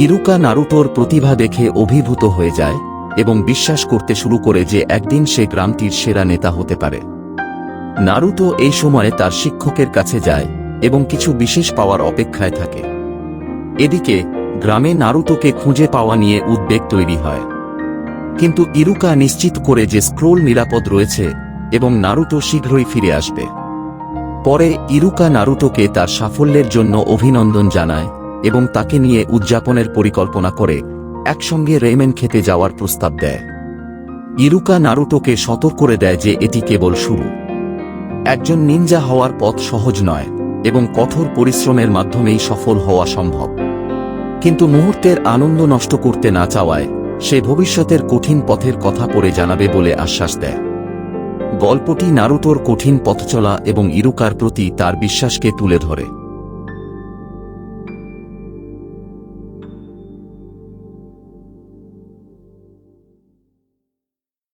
ইরুকা নারুটোর প্রতিভা দেখে অভিভূত হয়ে যায় এবং বিশ্বাস করতে শুরু করে যে একদিন সে গ্রামটির সেরা নেতা হতে পারে। নারুতো এই সময়ে তার শিক্ষকের কাছে যায় এবং কিছু বিশেষ পাওয়ার অপেক্ষায় থাকে। এদিকে গ্রামে নারুতোকে খুঁজে পাওয়া নিয়ে উদ্বেগ তৈরি হয়, কিন্তু ইরুকা নিশ্চিত করে যে স্ক্রোল নিরাপদ রয়েছে এবং নারুতো শীঘ্রই ফিরে আসবে। পরে ইরুকা নারুতোকে তার সাফল্যের জন্য অভিনন্দন জানায় এবং তাকে নিয়ে উদযাপনের পরিকল্পনা করে একসঙ্গে রেমেন খেতে যাওয়ার প্রস্তাব দেয়। ইরুকা নারুতোকে সতর্ক করে দেয় যে এটি কেবল শুরু। একজন নিনজা হওয়ার পথ সহজ নয় এবং কঠোর পরিশ্রমের মাধ্যমেই সফল হওয়া সম্ভব। কিন্তু মুহূর্তের আনন্দ নষ্ট করতে না চাওয়ায় সে ভবিষ্যতের কঠিন পথের কথা পরে জানাবে বলে আশ্বাস দেয়। গল্পটি নারুতোর কঠিন পথচলা এবং ইরুকার প্রতি তার বিশ্বাসকে তুলে ধরে।